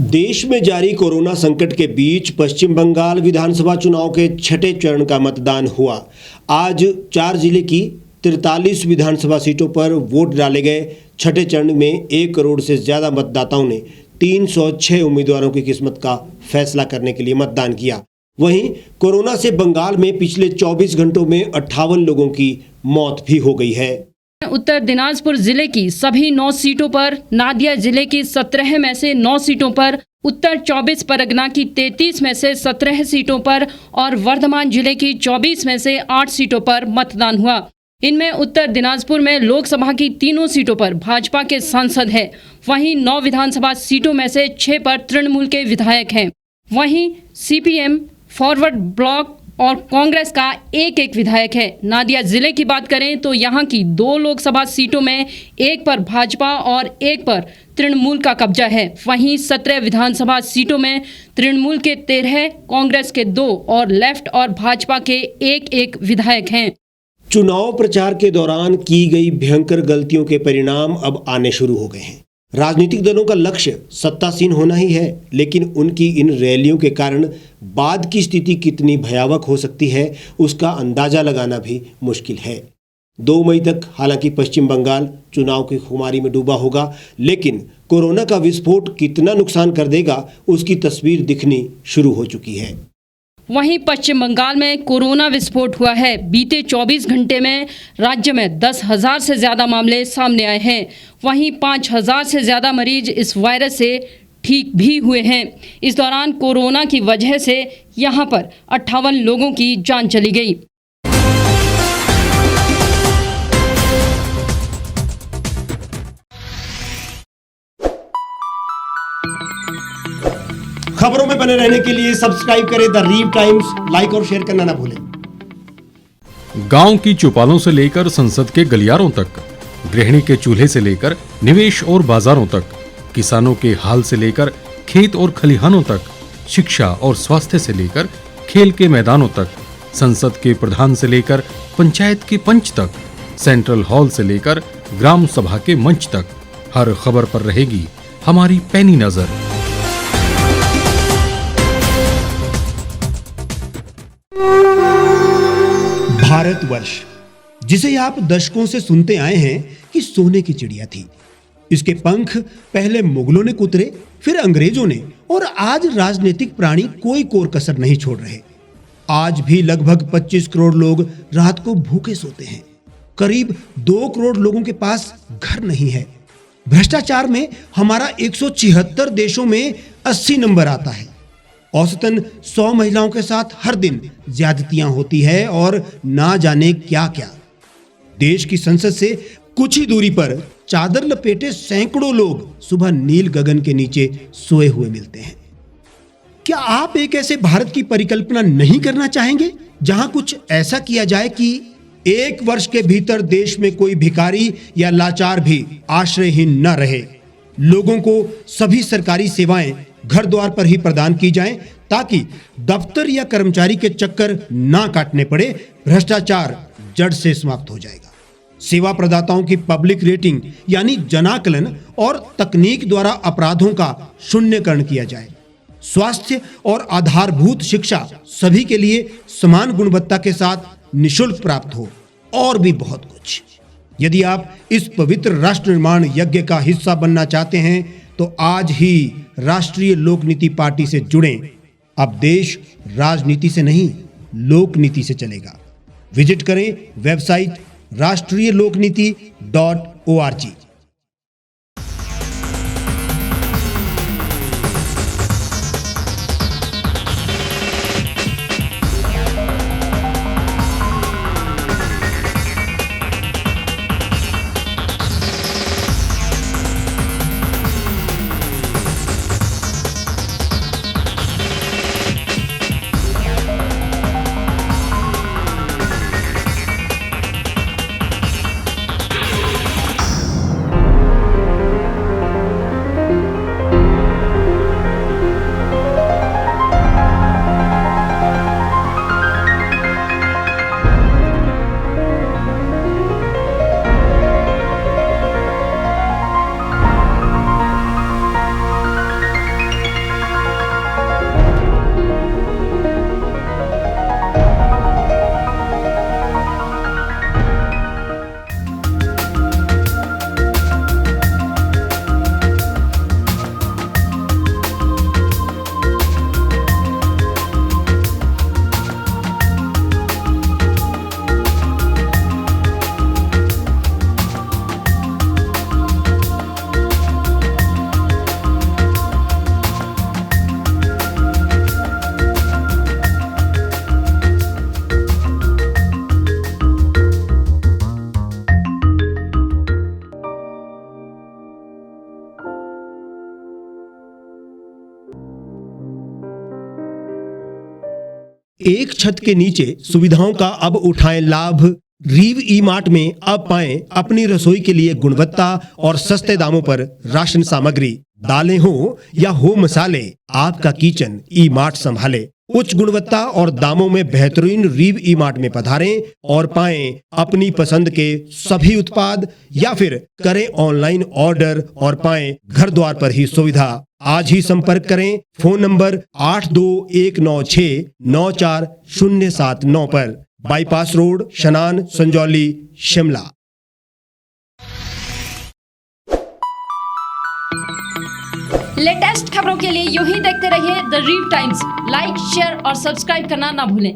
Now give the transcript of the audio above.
देश में जारी कोरोना संकट के बीच पश्चिम बंगाल विधानसभा चुनाव के छठे चरण का मतदान हुआ। आज 4 जिले की 43 विधानसभा सीटों पर वोट डाले गए। छठे चरण में 1 करोड़ से ज्यादा मतदाताओं ने 306 उम्मीदवारों की किस्मत का फैसला करने के लिए मतदान किया। वहीं कोरोना से बंगाल में पिछले 24 घंटों में 58 लोगों की मौत भी हो गई है। उत्तर दिनाजपुर जिले की सभी 9 सीटों पर, नादिया जिले की 17 में से 9 सीटों पर, उत्तर 24 परगना की 33 में से 17 सीटों पर और वर्धमान जिले की 24 में से 8 सीटों पर मतदान हुआ। इनमें उत्तर दिनाजपुर में लोकसभा की तीनों सीटों पर भाजपा के सांसद हैं। वहीं 9 विधानसभा सीटों में से 6 पर तृणमूल के विधायक हैं। वहीं सीपीएम, फॉरवर्ड ब्लॉक और कांग्रेस का एक विधायक है। नादिया जिले की बात करें तो यहाँ की 2 लोकसभा सीटों में 1 पर भाजपा और 1 पर तृणमूल का कब्जा है। वहीं 17 विधानसभा सीटों में तृणमूल के 13, कांग्रेस के 2 और लेफ्ट और भाजपा के एक विधायक हैं। चुनाव प्रचार के दौरान की गई भयंकर गलतियों के परिणाम अब आने शुरू हो गए हैं। राजनीतिक दलों का लक्ष्य सत्तासीन होना ही है, लेकिन उनकी इन रैलियों के कारण बाद की स्थिति कितनी भयावह हो सकती है उसका अंदाजा लगाना भी मुश्किल है। 2 मई तक हालांकि पश्चिम बंगाल चुनाव की खुमारी में डूबा होगा, लेकिन कोरोना का विस्फोट कितना नुकसान कर देगा उसकी तस्वीर दिखनी शुरू हो चुकी है। वहीं पश्चिम बंगाल में कोरोना विस्फोट हुआ है। बीते 24 घंटे में राज्य में 10,000 से ज़्यादा मामले सामने आए हैं। वहीं 5,000 से ज़्यादा मरीज इस वायरस से ठीक भी हुए हैं। इस दौरान कोरोना की वजह से यहां पर 58 लोगों की जान चली गई। खबरों में बने रहने के लिए सब्सक्राइब करें द रीव टाइम्स, लाइक और शेयर करना ना भूलें। गांव की चौपालों से लेकर संसद के गलियारों तक, गृहिणी के चूल्हे से लेकर निवेश और बाजारों तक, किसानों के हाल से लेकर खेत और खलिहानों तक, शिक्षा और स्वास्थ्य से लेकर खेल के मैदानों तक, संसद के प्रधान से लेकर पंचायत के पंच तक, सेंट्रल हॉल से लेकर ग्राम सभा के मंच तक, हर खबर पर रहेगी हमारी पैनी नजर। भारतवर्ष, जिसे आप दशकों से सुनते आए हैं कि सोने की चिड़िया थी। इसके पंख पहले मुगलों ने कुतरे, फिर अंग्रेजों ने, और आज राजनीतिक प्राणी कोई कोर कसर नहीं छोड़ रहे। आज भी लगभग 25 करोड़ लोग रात को भूखे सोते हैं। करीब 2 करोड़ लोगों के पास घर नहीं है। भ्रष्टाचार में हमारा 176 देशों में 80 नंबर आता है। औसतन 100 महिलाओं के साथ हर दिन ज्यादतियां होती है और ना जाने क्या क्या। देश की संसद से कुछ ही दूरी पर चादर लपेटे सैकड़ों लोग सुबह नील गगन के नीचे सोए हुए मिलते हैं। क्या आप एक ऐसे भारत की परिकल्पना नहीं करना चाहेंगे जहां कुछ ऐसा किया जाए कि 1 वर्ष के भीतर देश में कोई भिखारी या लाचार भी आश्रयहीन न रहे? लोगों को सभी सरकारी सेवाएं घर द्वार पर ही प्रदान की जाएं, ताकि दफ्तर या कर्मचारी के चक्कर ना काटने पड़े। भ्रष्टाचार जड़ से समाप्त हो जाएगा। सेवा प्रदाताओं की पब्लिक रेटिंग यानी जनाकलन और तकनीक द्वारा अपराधों का शून्यकरण किया जाए। स्वास्थ्य और आधारभूत शिक्षा सभी के लिए समान गुणवत्ता के साथ निःशुल्क प्राप्त हो, और भी बहुत कुछ। यदि आप इस पवित्र राष्ट्र निर्माण यज्ञ का हिस्सा बनना चाहते हैं तो आज ही राष्ट्रीय लोक नीति पार्टी से जुड़ें। अब देश राजनीति से नहीं, लोक नीति से चलेगा। विजिट करें वेबसाइट rashtriyalokniti.org। एक छत के नीचे सुविधाओं का अब उठाएं लाभ। रीव ई मार्ट में अब पाएं अपनी रसोई के लिए गुणवत्ता और सस्ते दामों पर राशन सामग्री। दालें हो या हो मसाले, आपका किचन ई मार्ट संभाले। उच्च गुणवत्ता और दामों में बेहतरीन रीव ई मार्ट में पधारें और पाएं अपनी पसंद के सभी उत्पाद, या फिर करें ऑनलाइन ऑर्डर और पाएं घर द्वार पर ही सुविधा। आज ही संपर्क करें फोन नंबर 8219694079 पर, बाईपास रोड, शनान, संजौली, शिमला। लेटेस्ट खबरों के लिए यूं ही देखते रहिए द रीव टाइम्स। लाइक, शेयर और सब्सक्राइब करना ना भूलें।